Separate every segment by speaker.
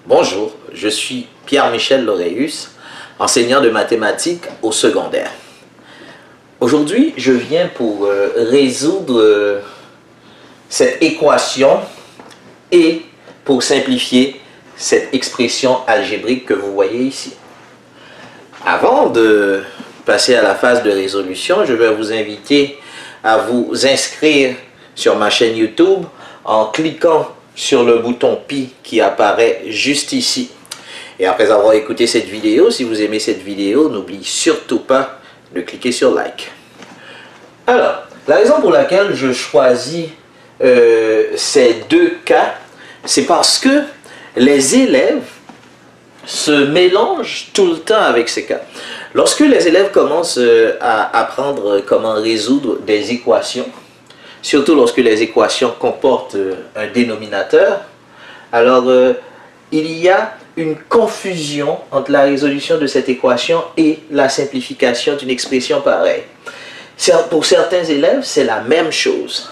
Speaker 1: Bonjour, je suis Pierre-Michel Laureus, enseignant de mathématiques au secondaire. Aujourd'hui, je viens pour résoudre cette équation et pour simplifier cette expression algébrique que vous voyez ici. Avant de passer à la phase de résolution, je vais vous inviter à vous inscrire sur ma chaîne YouTube en cliquant sur le bouton Pi qui apparaît juste ici. Et après avoir écouté cette vidéo, si vous aimez cette vidéo, n'oubliez surtout pas de cliquer sur Like. Alors, la raison pour laquelle je choisis ces deux cas, c'est parce que les élèves se mélangent tout le temps avec ces cas. Lorsque les élèves commencent à apprendre comment résoudre des équations, surtout lorsque les équations comportent un dénominateur, alors il y a une confusion entre la résolution de cette équation et la simplification d'une expression pareille. Pour certains élèves, c'est la même chose.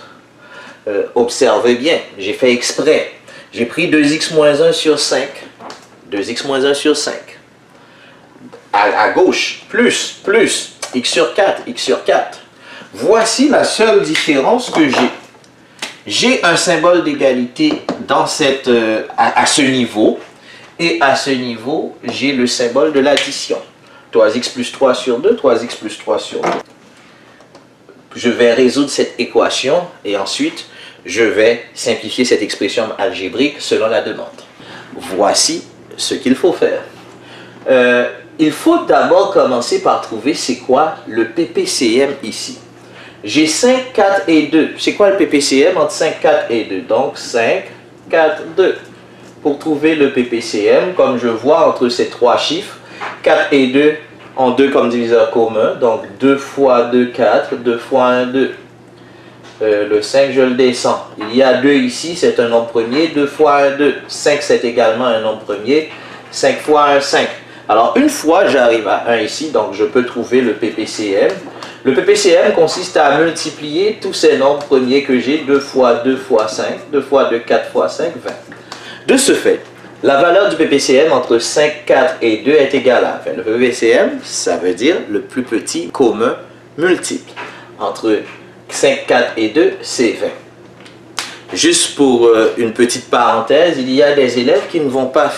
Speaker 1: Observez bien, j'ai fait exprès. J'ai pris 2x moins 1 sur 5. 2x moins 1 sur 5. À gauche, plus, x sur 4, x sur 4. Voici la seule différence que j'ai. J'ai un symbole d'égalité à ce niveau. Et à ce niveau, j'ai le symbole de l'addition. 3x plus 3 sur 2, 3x plus 3 sur 2. Je vais résoudre cette équation et ensuite, je vais simplifier cette expression algébrique selon la demande. Voici ce qu'il faut faire. Il faut d'abord commencer par trouver c'est quoi le PPCM ici. J'ai 5, 4 et 2. C'est quoi le PPCM entre 5, 4 et 2? Donc 5, 4, 2. Pour trouver le PPCM, comme je vois entre ces trois chiffres, 4 et 2 ont 2 comme diviseur commun. Donc 2 fois 2, 4, 2 fois 1, 2. Le 5, je le descends. Il y a 2 ici, c'est un nombre premier. 2 fois 1, 2. 5, c'est également un nombre premier. 5 fois 1, 5. Alors, une fois, j'arrive à 1 ici, donc je peux trouver le PPCM. Le PPCM consiste à multiplier tous ces nombres premiers que j'ai. 2 fois 2 fois 5. 2 fois 2, 4 fois 5, 20. De ce fait, la valeur du PPCM entre 5, 4 et 2 est égale à 20. Le PPCM, ça veut dire le plus petit commun multiple. Entre 5, 4 et 2, c'est 20. Juste pour une petite parenthèse, il y a des élèves qui ne vont pas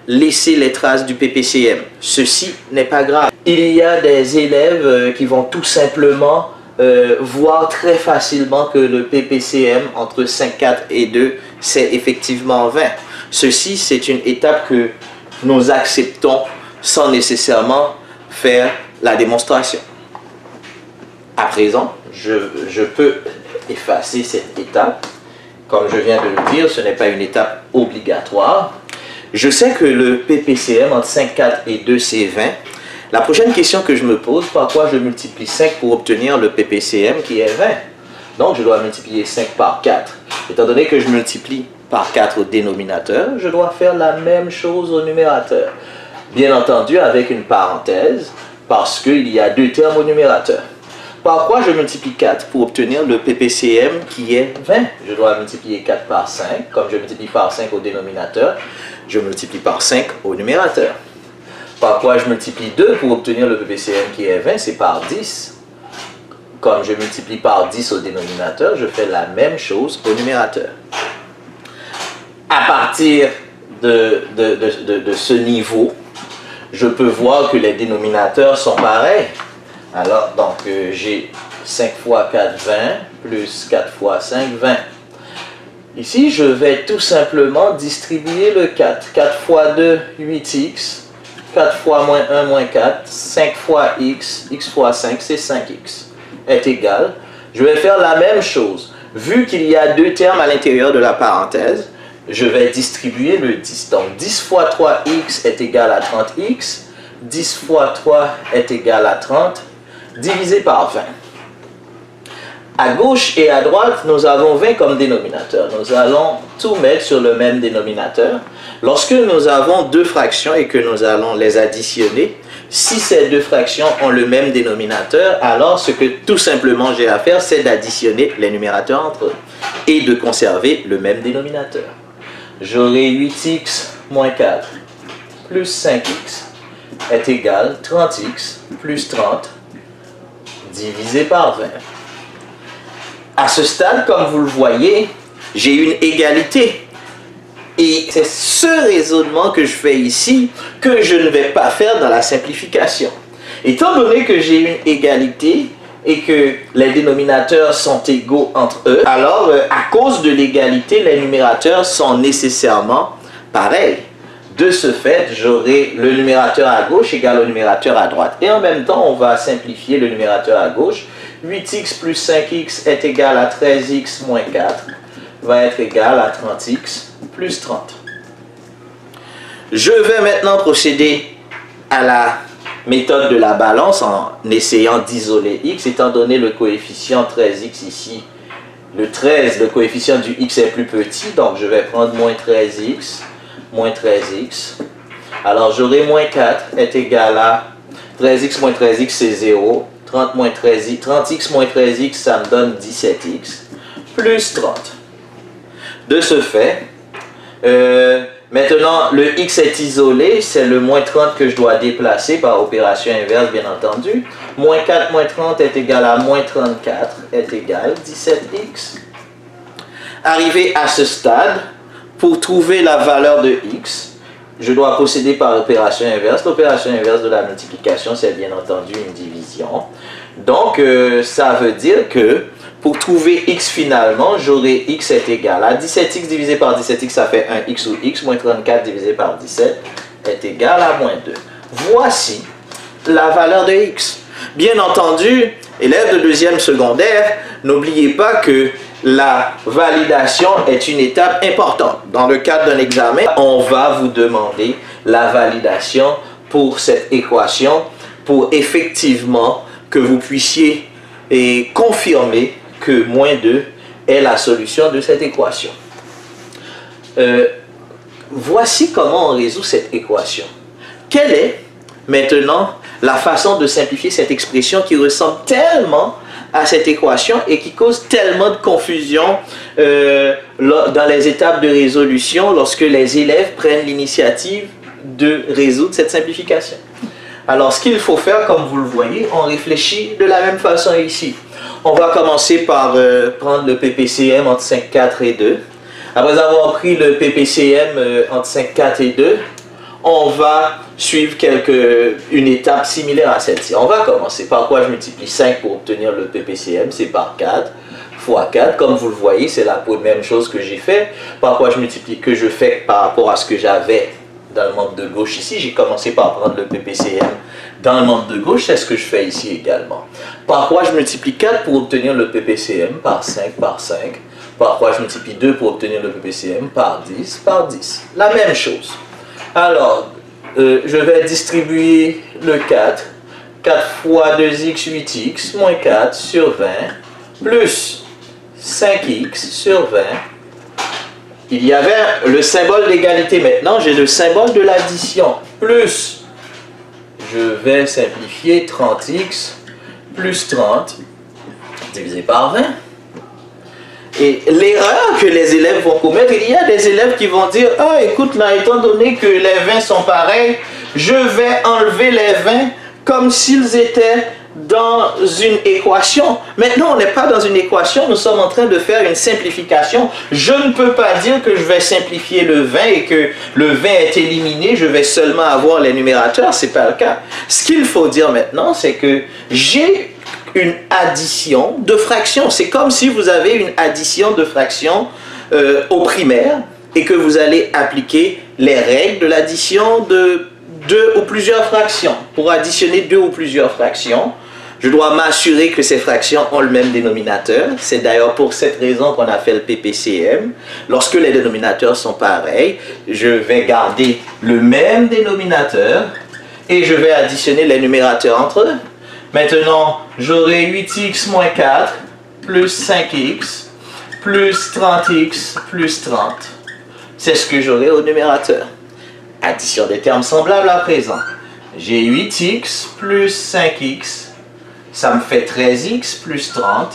Speaker 1: laisser les traces du PPCM. Ceci n'est pas grave. Il y a des élèves qui vont tout simplement voir très facilement que le PPCM entre 5, 4 et 2, c'est effectivement 20. Ceci, c'est une étape que nous acceptons sans nécessairement faire la démonstration. À présent, je peux effacer cette étape. Comme je viens de le dire, ce n'est pas une étape obligatoire. Je sais que le PPCM entre 5, 4 et 2, c'est 20. La prochaine question que je me pose, par quoi je multiplie 5 pour obtenir le PPCM qui est 20? Donc, je dois multiplier 5 par 4. Étant donné que je multiplie par 4 au dénominateur, je dois faire la même chose au numérateur. Bien entendu, avec une parenthèse, parce qu'il y a 2 termes au numérateur. Par quoi je multiplie 4 pour obtenir le PPCM qui est 20? Je dois multiplier 4 par 5. Comme je multiplie par 5 au dénominateur, je multiplie par 5 au numérateur. Par quoi je multiplie 2 pour obtenir le PPCM qui est 20? C'est par 10. Comme je multiplie par 10 au dénominateur, je fais la même chose au numérateur. À partir de ce niveau, je peux voir que les dénominateurs sont pareils. Alors, donc, j'ai 5 fois 4, 20, plus 4 fois 5, 20. Ici, je vais tout simplement distribuer le 4. 4 fois 2, 8x. 4 fois moins 1, moins 4. 5 fois x, x fois 5, c'est 5x. Est égal. Je vais faire la même chose. Vu qu'il y a 2 termes à l'intérieur de la parenthèse, je vais distribuer le 10. Donc, 10 fois 3x est égal à 30x. 10 fois 3 est égal à 30. Divisé par 20. À gauche et à droite, nous avons 20 comme dénominateur. Nous allons tout mettre sur le même dénominateur. Lorsque nous avons deux fractions et que nous allons les additionner, si ces deux fractions ont le même dénominateur, alors ce que tout simplement j'ai à faire, c'est d'additionner les numérateurs entre eux et de conserver le même dénominateur. j'aurai 8x moins 4 plus 5x est égal à 30x plus 30 divisé par 20. À ce stade, comme vous le voyez, j'ai une égalité. Et c'est ce raisonnement que je fais ici que je ne vais pas faire dans la simplification. Étant donné que j'ai une égalité et que les dénominateurs sont égaux entre eux, alors à cause de l'égalité, les numérateurs sont nécessairement pareils. De ce fait, j'aurai le numérateur à gauche égal au numérateur à droite. Et en même temps, on va simplifier le numérateur à gauche. 8x plus 5x est égal à 13x moins 4 va être égal à 30x plus 30. Je vais maintenant procéder à la méthode de la balance en essayant d'isoler x, étant donné le coefficient 13x ici. Le 13, le coefficient du x est plus petit, donc je vais prendre moins 13x, moins 13x. Alors j'aurai moins 4 est égal à 13x moins 13x, c'est 0. 30 moins 13x, 30x moins 13x, ça me donne 17x, plus 30. De ce fait, maintenant le x est isolé, c'est le moins 30 que je dois déplacer par opération inverse, bien entendu. Moins 4 moins 30 est égal à moins 34, est égal à 17x. Arrivé à ce stade, pour trouver la valeur de x, je dois procéder par opération inverse. L'opération inverse de la multiplication, c'est bien entendu une division. Donc, ça veut dire que pour trouver x finalement, j'aurai x est égal à 17x divisé par 17x, ça fait 1x ou x, moins 34 divisé par 17 est égal à moins 2. Voici la valeur de x. Bien entendu, élèves de deuxième secondaire, n'oubliez pas que la validation est une étape importante. Dans le cadre d'un examen, on va vous demander la validation pour cette équation pour effectivement que vous puissiez confirmer que moins 2 est la solution de cette équation. Voici comment on résout cette équation. Quelle est maintenant la façon de simplifier cette expression qui ressemble tellement à cette équation et qui cause tellement de confusion dans les étapes de résolution lorsque les élèves prennent l'initiative de résoudre cette simplification? Alors, ce qu'il faut faire, comme vous le voyez, on réfléchit de la même façon ici. On va commencer par prendre le PPCM entre 5, 4 et 2. Après avoir pris le PPCM entre 5, 4 et 2, on va suivre une étape similaire à celle-ci. On va commencer par quoi je multiplie 5 pour obtenir le PPCM, c'est par 4 fois 4. Comme vous le voyez, c'est la même chose que j'ai fait. Par quoi je multiplie, que je fais par rapport à ce que j'avais dans le membre de gauche ici. J'ai commencé par prendre le PPCM dans le membre de gauche, c'est ce que je fais ici également. Par quoi je multiplie 4 pour obtenir le PPCM, par 5, par 5. Par quoi je multiplie 2 pour obtenir le PPCM, par 10, par 10. La même chose. Alors, je vais distribuer le 4. 4 fois 2x, 8x, moins 4 sur 20, plus 5x sur 20. Il y avait le symbole d'égalité. Maintenant, j'ai le symbole de l'addition. Plus, je vais simplifier 30x plus 30 divisé par 20. Et l'erreur que les élèves vont commettre, il y a des élèves qui vont dire « Ah, écoute, là, étant donné que les 20 sont pareils, je vais enlever les 20 comme s'ils étaient dans une équation. » Maintenant, on n'est pas dans une équation, nous sommes en train de faire une simplification. Je ne peux pas dire que je vais simplifier le 20 et que le 20 est éliminé, je vais seulement avoir les numérateurs, ce n'est pas le cas. Ce qu'il faut dire maintenant, c'est que j'ai une addition de fractions. C'est comme si vous avez une addition de fractions au primaire et que vous allez appliquer les règles de l'addition de deux ou plusieurs fractions. Pour additionner deux ou plusieurs fractions, je dois m'assurer que ces fractions ont le même dénominateur. C'est d'ailleurs pour cette raison qu'on a fait le PPCM. Lorsque les dénominateurs sont pareils, je vais garder le même dénominateur et je vais additionner les numérateurs entre eux. Maintenant, j'aurai 8x moins 4 plus 5x plus 30x plus 30. C'est ce que j'aurai au numérateur. Addition des termes semblables à présent. J'ai 8x plus 5x, ça me fait 13x plus 30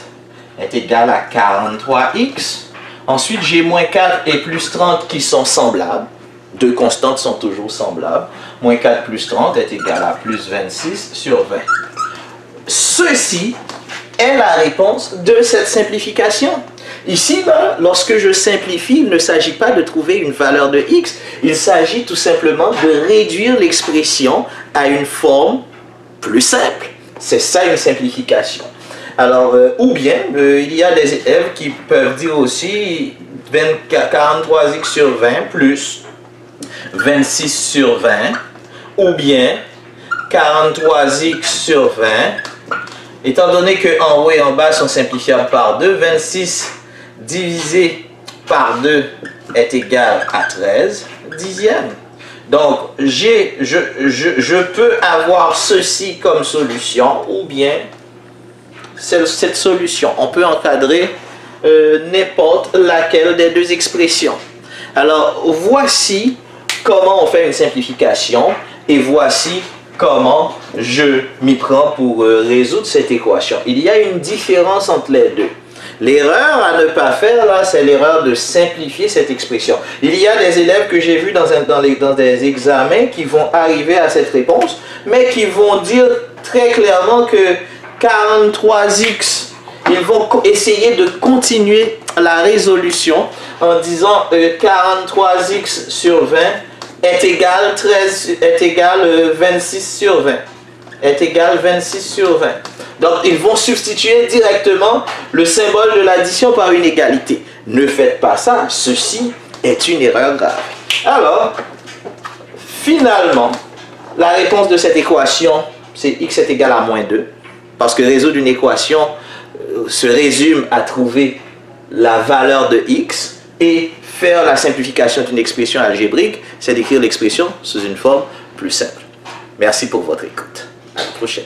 Speaker 1: est égal à 43x. Ensuite, j'ai moins 4 et plus 30 qui sont semblables. Deux constantes sont toujours semblables. Moins 4 plus 30 est égal à plus 26 sur 20. Ceci est la réponse de cette simplification. Ici, lorsque je simplifie, il ne s'agit pas de trouver une valeur de x, il s'agit tout simplement de réduire l'expression à une forme plus simple. C'est ça une simplification. Alors, ou bien, il y a des élèves qui peuvent dire aussi 43x sur 20 plus 26 sur 20, ou bien 43x sur 20, étant donné que en haut et en bas sont simplifiables par 2, 26 divisé par 2 est égal à 13 dixièmes. Donc, je peux avoir ceci comme solution, ou bien cette solution. On peut encadrer n'importe laquelle des deux expressions. Alors, voici comment on fait une simplification et voici comment je m'y prends pour résoudre cette équation. Il y a une différence entre les deux. L'erreur à ne pas faire, là, c'est l'erreur de simplifier cette expression. Il y a des élèves que j'ai vus dans des examens qui vont arriver à cette réponse, mais qui vont dire très clairement que 43x, ils vont essayer de continuer la résolution en disant 43x sur 20 est égal 26 sur 20. Est égal 26 sur 20. Donc, ils vont substituer directement le symbole de l'addition par une égalité. Ne faites pas ça, ceci est une erreur grave. Alors, finalement, la réponse de cette équation, c'est x est égal à moins 2. Parce que résoudre une équation se résume à trouver la valeur de x et faire la simplification d'une expression algébrique, c'est d'écrire l'expression sous une forme plus simple. Merci pour votre écoute. À la prochaine.